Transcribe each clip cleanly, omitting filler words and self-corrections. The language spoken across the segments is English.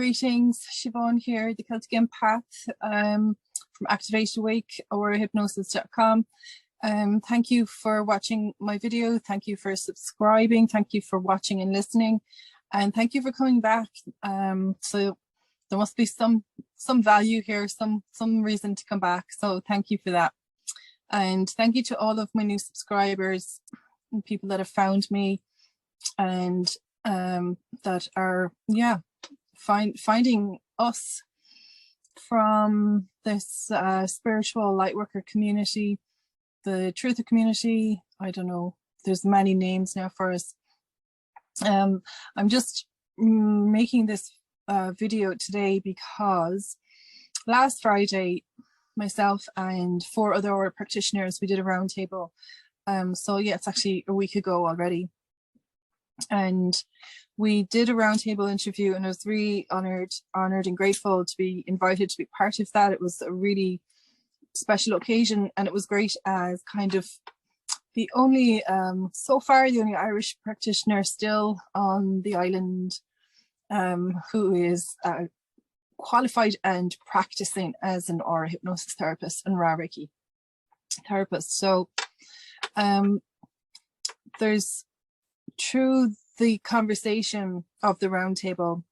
Greetings, Siobhán here, the Celtic Empath from Activate Awake, A.U.R.A Hypnosis.com. Thank you for watching my video. Thank you for subscribing. Thank you for watching and listening. And thank you for coming back. So there must be some value here, some reason to come back. So thank you for that. And thank you to all of my new subscribers and people that have found me and that are, finding us from this spiritual lightworker community, the truther community. I don't know, there's many names now for us. I'm just making this video today because last Friday, myself and 4 other A.U.R.A practitioners, we did a roundtable. So yeah, it's actually a week ago already. And we did a roundtable interview, and I was really honored and grateful to be invited to be part of that. It was a really special occasion, and it was great as kind of the only, so far, the only Irish practitioner still on the island who is qualified and practicing as an A.U.R.A hypnosis therapist and R.A.A.H Reiki therapist. So there's, through the conversation of the roundtable,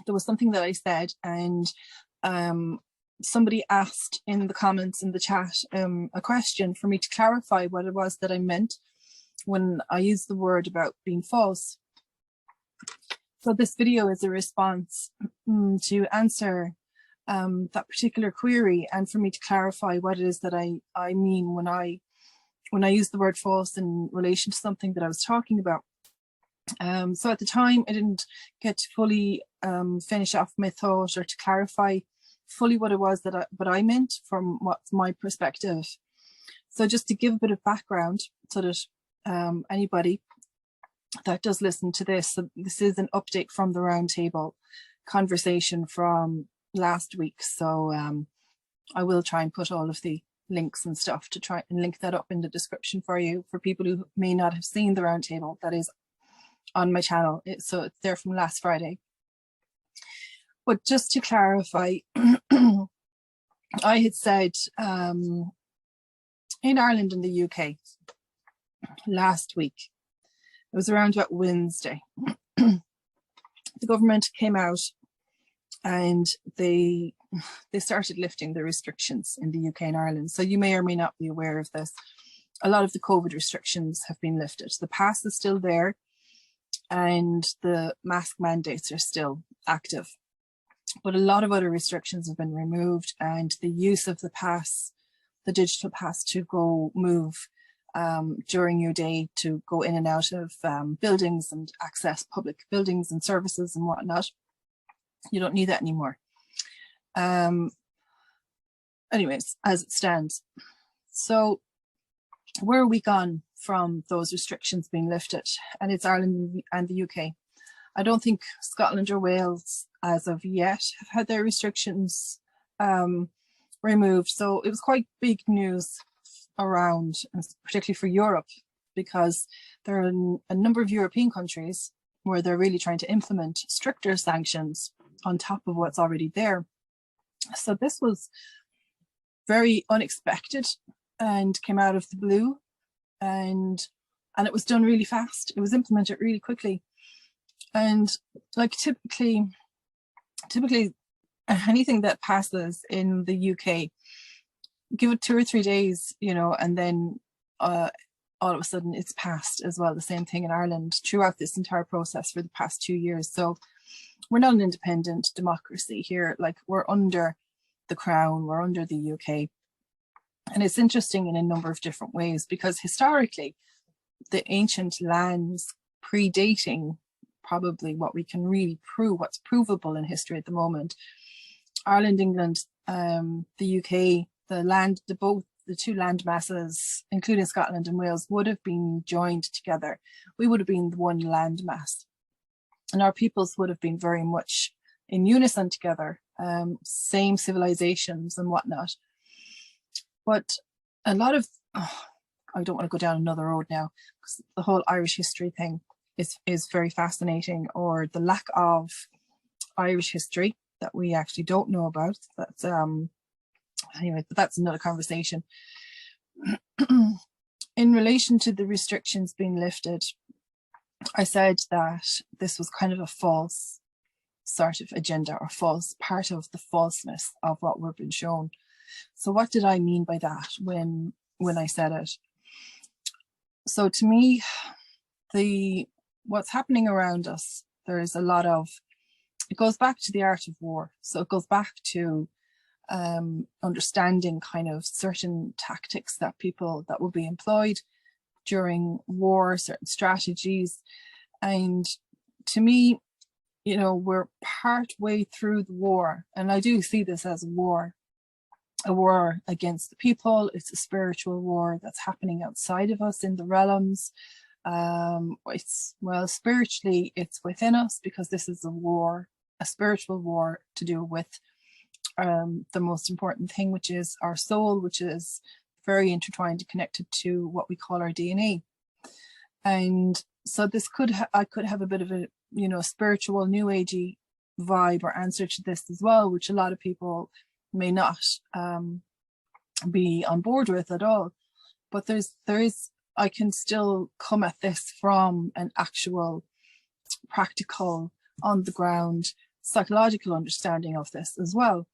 there was something that I said, and somebody asked in the comments in the chat a question for me to clarify what it was that I meant when I used the word about being false. So this video is a response to answer that particular query, and for me to clarify what it is that I mean when I use the word false in relation to something that I was talking about. So at the time, I didn't get to fully finish off my thought or to clarify fully what it was that I meant from what's my perspective. So just to give a bit of background so that anybody that does listen to this, so this is an update from the roundtable conversation from last week. So I will try and put all of the links and stuff to try and link that up in the description for you, for people who may not have seen the roundtable. That is on my channel, so it's there from last Friday. But just to clarify, I had said in Ireland and the UK last week, it was around about Wednesday, the government came out and they started lifting the restrictions in the UK and Ireland. So you may or may not be aware of this. A lot of the COVID restrictions have been lifted. The pass is still there, and the mask mandates are still active. But a lot of other restrictions have been removed, and the use of the pass, the digital pass, to go move during your day, to go in and out of buildings and access public buildings and services and whatnot, you don't need that anymore. Anyways, as it stands. So where are we gone from those restrictions being lifted? And it's Ireland and the UK. I don't think Scotland or Wales as of yet have had their restrictions removed. So it was quite big news around, particularly for Europe, because there are a number of European countries where they're really trying to implement stricter sanctions on top of what's already there. So this was very unexpected and came out of the blue, and it was done really fast. It was implemented really quickly. And like typically anything that passes in the UK, give it 2 or 3 days, you know, and then all of a sudden it's passed as well. The same thing in Ireland throughout this entire process for the past 2 years. So we're not an independent democracy here. Like, we're under the Crown, we're under the UK. And it's interesting in a number of different ways, because historically, the ancient lands predating probably what we can really prove, what's provable in history at the moment, Ireland, England, the UK, the 2 land masses, including Scotland and Wales, would have been joined together. We would have been the one land mass, and our peoples would have been very much in unison together, same civilizations and whatnot. But a lot of, I don't want to go down another road now, because the whole Irish history thing is very fascinating, or the lack of Irish history that we actually don't know about. That's anyway, but that's another conversation. In relation to the restrictions being lifted, I said that this was kind of a false sort of agenda, or false part of the falseness of what we're being shown. So what did I mean by that when I said it? So to me, what's happening around us, there's a lot of, it goes back to the art of war. So it goes back to understanding kind of certain tactics that will be employed during war, certain strategies. And to me, you know, we're part way through the war, and I do see this as a war against the people. It's a spiritual war that's happening outside of us in the realms. Well, spiritually, it's within us, because this is a spiritual war to do with the most important thing, which is our soul, which is very intertwined and connected to what we call our DNA. And so this I could have a bit of a, you know, spiritual new agey vibe or answer to this as well, which a lot of people may not be on board with at all. But I can still come at this from an actual practical, on the ground, psychological understanding of this as well.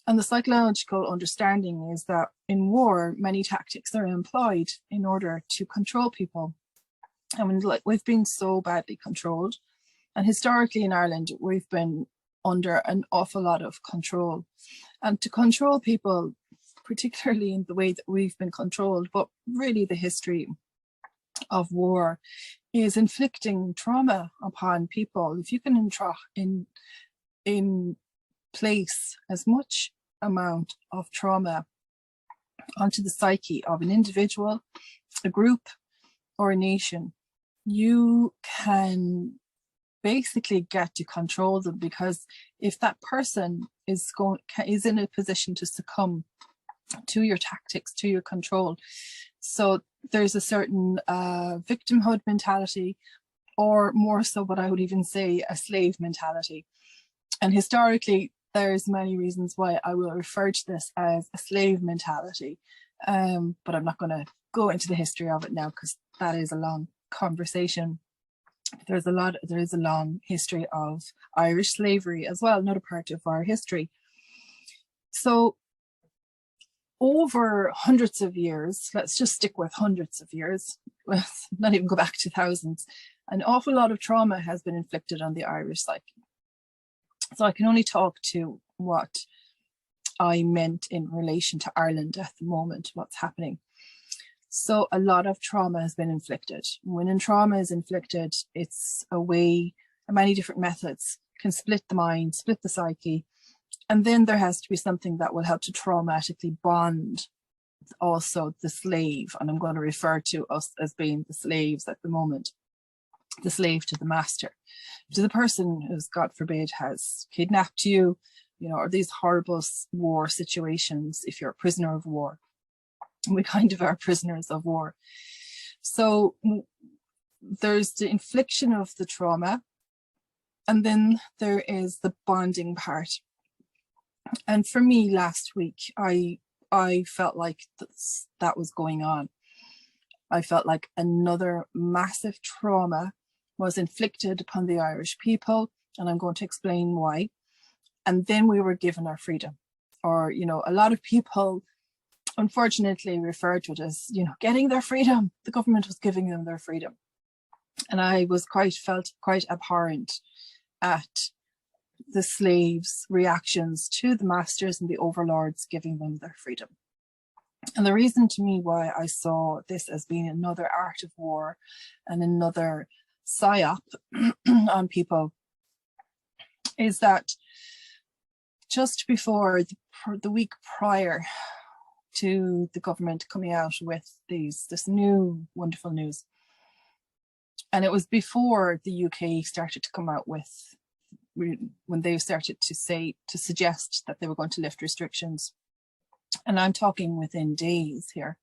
And the psychological understanding is that in war, many tactics are employed in order to control people. I mean, like, we've been so badly controlled. And historically in Ireland, we've been under an awful lot of control. And to control people, particularly in the way that we've been controlled, but really the history of war is inflicting trauma upon people. If you can in place as much amount of trauma onto the psyche of an individual, a group, or a nation, you can basically get to control them. Because if that person is in a position to succumb to your tactics, to your control, so there's a certain victimhood mentality, or more so what I would even say a slave mentality. And historically, there's many reasons why I will refer to this as a slave mentality, but I'm not going to go into the history of it now, because that is a long conversation. There is a long history of Irish slavery as well, not a part of our history. So over hundreds of years, let's just stick with hundreds of years, let's not even go back to thousands, an awful lot of trauma has been inflicted on the Irish psyche. So I can only talk to what I meant in relation to Ireland at the moment, what's happening. So a lot of trauma has been inflicted. When trauma is inflicted, it's a way, many different methods can split the mind, split the psyche. And then there has to be something that will help to traumatically bond also the slave. And I'm going to refer to us as being the slaves at the moment, the slave to the master, to the person who's, God forbid, has kidnapped you, you know, or these horrible war situations. If you're a prisoner of war, we kind of are prisoners of war. So there's the infliction of the trauma, and then there is the bonding part. And for me last week, I felt like that was going on. I felt like another massive trauma was inflicted upon the Irish people, and I'm going to explain why. And then we were given our freedom, or, you know, a lot of people unfortunately referred to it as, you know, getting their freedom. The government was giving them their freedom. And I felt quite abhorrent at the slaves' reactions to the masters and the overlords giving them their freedom. And the reason to me why I saw this as being another art of war and another psyop on people is that just before the week prior to the government coming out with this new wonderful news, and it was before the UK started to come out with, when they started to suggest that they were going to lift restrictions, and I'm talking within days here,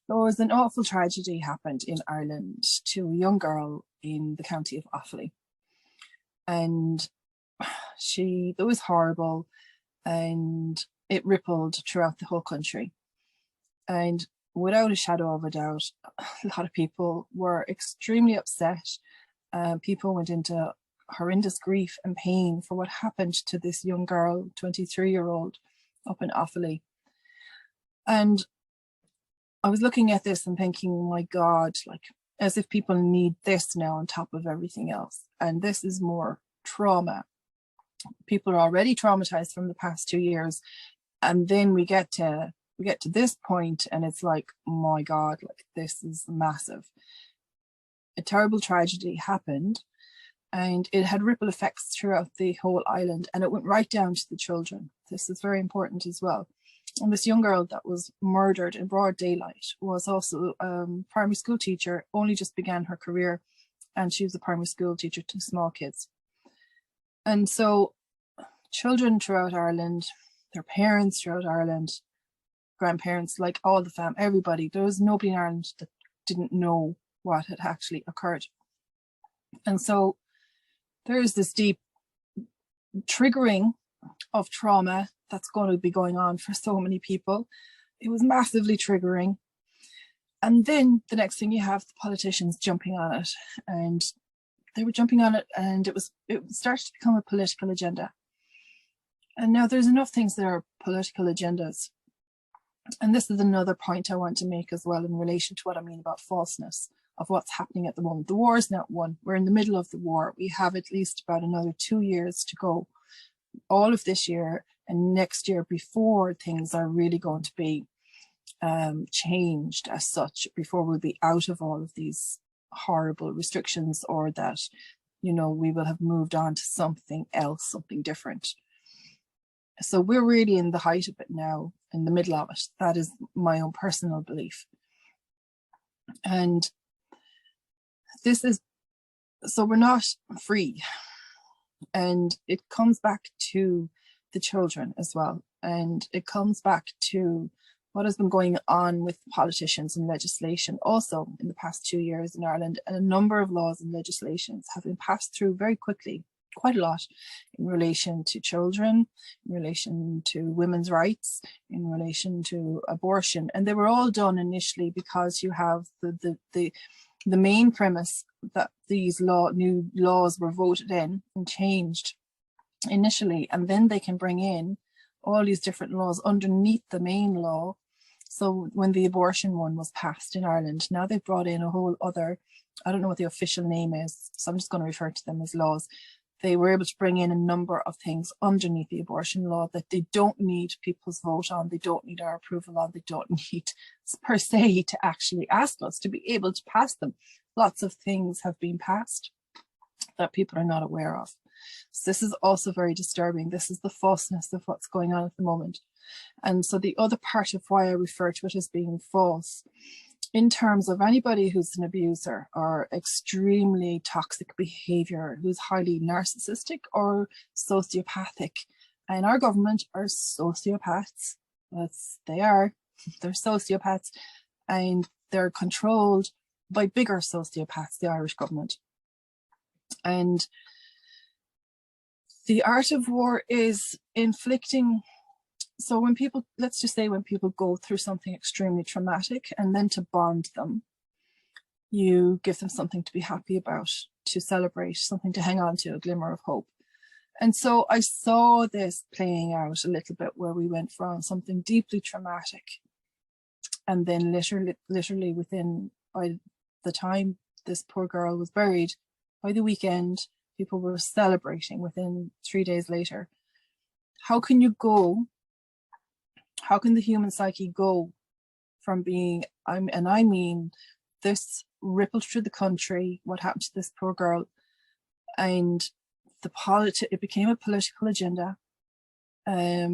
there was an awful tragedy happened in Ireland to a young girl in the county of Offaly. And It was horrible, and it rippled throughout the whole country. And without a shadow of a doubt, a lot of people were extremely upset. People went into horrendous grief and pain for what happened to this young girl, 23-year-old, up in Offaly. And I was looking at this and thinking, my God, like, as if people need this now on top of everything else. And this is more trauma. People are already traumatized from the past 2 years. And then we get to this point and it's like, my God, like, this is massive. A terrible tragedy happened, and it had ripple effects throughout the whole island, and it went right down to the children. This is very important as well. And this young girl that was murdered in broad daylight was also a primary school teacher, only just began her career, and she was a primary school teacher to small kids. And so children throughout Ireland, their parents throughout Ireland, grandparents, like all the fam, everybody, there was nobody in Ireland that didn't know what had actually occurred. And so there is this deep triggering of trauma that's going to be going on for so many people. It was massively triggering. And then the next thing, you have the politicians jumping on it, and they were jumping on it, and it started to become a political agenda. And now there's enough things that are political agendas. And this is another point I want to make as well in relation to what I mean about falseness of what's happening at the moment. The war is not won. We're in the middle of the war. We have at least about another 2 years to go. All of this year and next year before things are really going to be changed as such, before we'll be out of all of these horrible restrictions, or that, you know, we will have moved on to something else, something different. So we're really in the height of it now, in the middle of it. That is my own personal belief. And this is, so we're not free. And it comes back to the children as well. And it comes back to what has been going on with politicians and legislation also in the past 2 years in Ireland. And a number of laws and legislations have been passed through very quickly, quite a lot, in relation to children, in relation to women's rights, in relation to abortion. And they were all done initially because you have the main premise that these new laws were voted in and changed initially, and then they can bring in all these different laws underneath the main law. So when the abortion one was passed in Ireland, now they've brought in a whole other, I don't know what the official name is, so I'm just going to refer to them as laws. They were able to bring in a number of things underneath the abortion law that they don't need people's vote on, they don't need our approval on, they don't need per se to actually ask us to be able to pass them. Lots of things have been passed that people are not aware of. So this is also very disturbing. This is the falseness of what's going on at the moment. And so the other part of why I refer to it as being false, in terms of anybody who's an abuser or extremely toxic behavior, who's highly narcissistic or sociopathic, and our government are sociopaths. They're sociopaths, and they're controlled by bigger sociopaths, the Irish government. And the art of war is inflicting. So when people, let's just say when people go through something extremely traumatic, and then to bond them, you give them something to be happy about, to celebrate, something to hang on to, a glimmer of hope. And so I saw this playing out a little bit, where we went from something deeply traumatic, and then literally within, by the time this poor girl was buried, by the weekend, people were celebrating within 3 days later. How can you go? How can the human psyche go from being, I mean, this rippled through the country, what happened to this poor girl, and it became a political agenda. I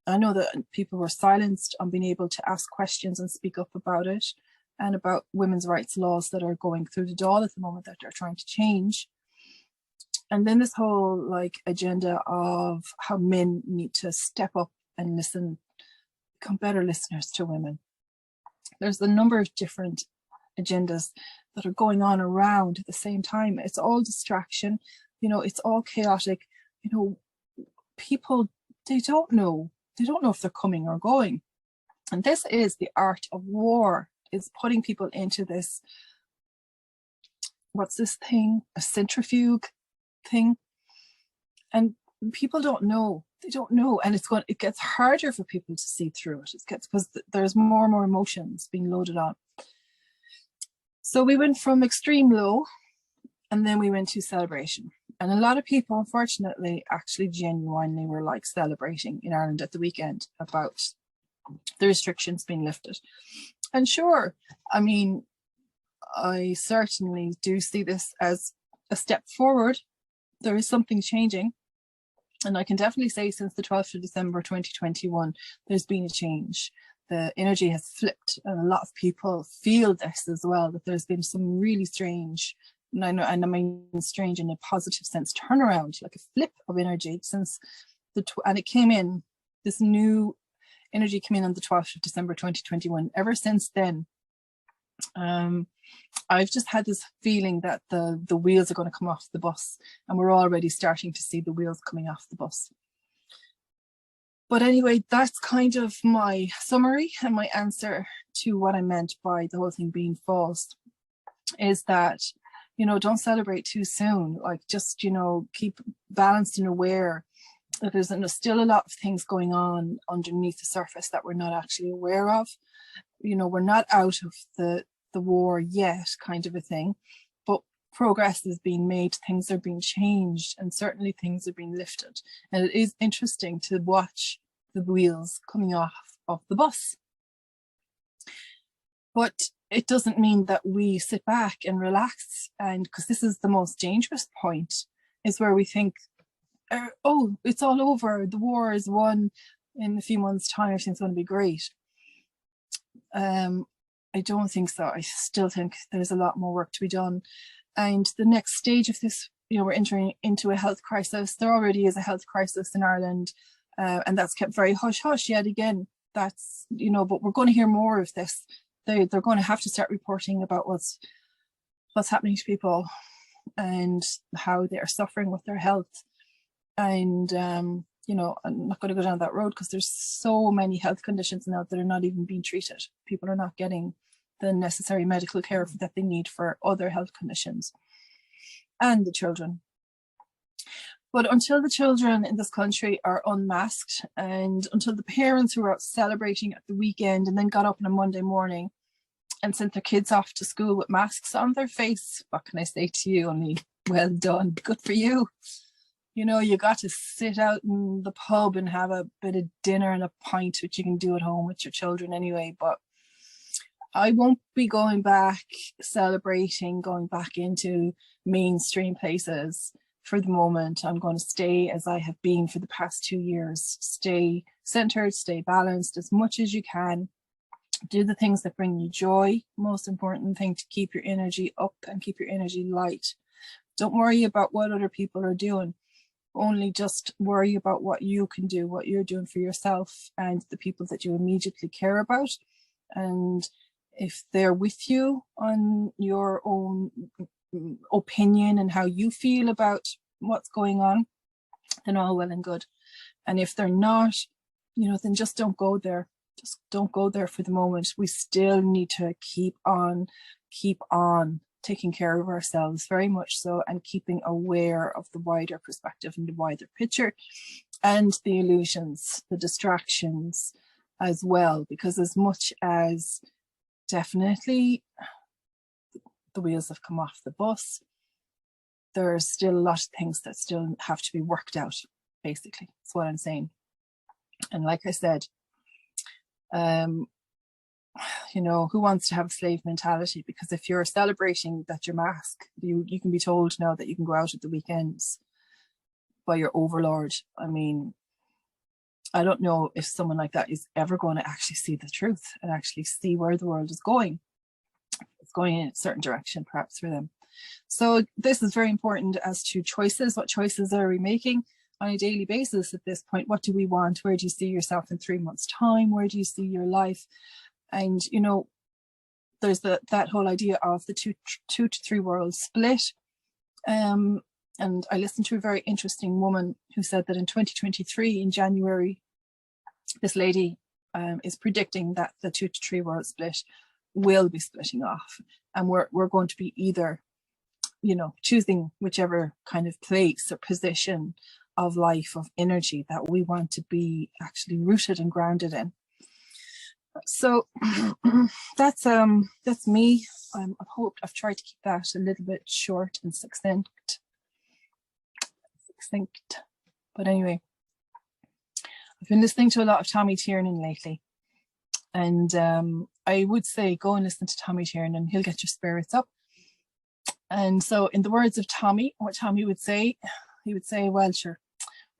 know that people were silenced on being able to ask questions and speak up about it, and about women's rights laws that are going through the Dáil at the moment that they're trying to change. And then this whole like agenda of how men need to step up and listen, become better listeners to women. There's a number of different agendas that are going on around at the same time. It's all distraction, you know, it's all chaotic. you know, people, they don't know if they're coming or going. And this is the art of war, is putting people into this, what's this thing, a centrifuge thing, and people don't know. They don't know, and it gets harder for people to see through it. It gets, because there's more and more emotions being loaded on. So we went from extreme low, and then we went to celebration. And a lot of people, unfortunately, actually genuinely were like celebrating in Ireland at the weekend about the restrictions being lifted. And sure, I mean, I certainly do see this as a step forward. There is something changing. And I can definitely say since the 12th of December 2021, there's been a change. The energy has flipped, and a lot of people feel this as well, that there's been some really strange, and I mean strange in a positive sense, turnaround, like a flip of energy since and it came in, this new energy came in on the 12th of December 2021. Ever since then, I've just had this feeling that the wheels are going to come off the bus, and we're already starting to see the wheels coming off the bus. But anyway, that's kind of my summary and my answer to what I meant by the whole thing being false, is that, you know, don't celebrate too soon. Like, just, you know, keep balanced and aware that there's still a lot of things going on underneath the surface that we're not actually aware of. You know, we're not out of the war yet, kind of a thing, but progress is being made, things are being changed, and certainly things are being lifted. And it is interesting to watch the wheels coming off of the bus. But it doesn't mean that we sit back and relax, and because this is the most dangerous point, is where we think, oh, it's all over, the war is won, in a few months' time everything's going to be great. I don't think so. I still think there's a lot more work to be done. And the next stage of this, you know, we're entering into a health crisis. There already is a health crisis in Ireland, and that's kept very hush-hush yet again. That's, you know, but we're going to hear more of this. They're going to have to start reporting about what's happening to people and how they are suffering with their health. And, you know, I'm not going to go down that road because there's so many health conditions now that are not even being treated. People are not getting the necessary medical care that they need for other health conditions, and the children. But until the children in this country are unmasked, and until the parents who are out celebrating at the weekend and then got up on a Monday morning and sent their kids off to school with masks on their face, what can I say to you? Only well done, good for you. You know, you got to sit out in the pub and have a bit of dinner and a pint, which you can do at home with your children anyway. But I won't be going back celebrating, going back into mainstream places for the moment. I'm going to stay as I have been for the past 2 years. Stay centered, stay balanced as much as you can. Do the things that bring you joy. Most important thing, to keep your energy up and keep your energy light. Don't worry about what other people are doing. Only just worry about what you can do, what you're doing for yourself and the people that you immediately care about. And if they're with you on your own opinion and how you feel about what's going on, then all well and good. And if they're not, you know, then just don't go there. Just don't go there for the moment. We still need to keep on taking care of ourselves, very much so, and keeping aware of the wider perspective and the wider picture, and the illusions, the distractions as well, because as much as definitely the wheels have come off the bus, there's still a lot of things that still have to be worked out, basically. That's what I'm saying. And like I said, you know, who wants to have a slave mentality? Because if you're celebrating that you're masked, you can be told now that you can go out at the weekends by your overlord. I mean, I don't know if someone like that is ever going to actually see the truth and actually see where the world is going. It's going in a certain direction, perhaps, for them. So this is very important as to choices. What choices are we making on a daily basis at this point? What do we want? Where do you see yourself in 3 months' time? Where do you see your life? And, you know, there's that whole idea of the two to three worlds split. And I listened to a very interesting woman who said that in 2023, in January, this lady is predicting that the 2 to 3 world split will be splitting off. And we're going to be either, you know, choosing whichever kind of place or position of life, of energy that we want to be actually rooted and grounded in. So that's me. I've tried to keep that a little bit short and succinct. But anyway, I've been listening to a lot of Tommy Tiernan lately, and I would say go and listen to Tommy Tiernan. He'll get your spirits up. And so, in the words of Tommy, what Tommy would say, he would say, "Well, sure,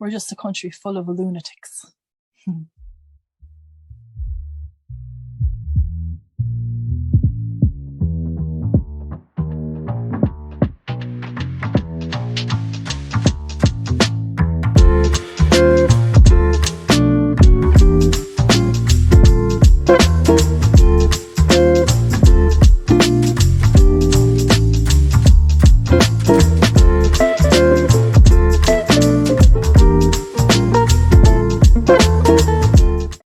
we're just a country full of lunatics."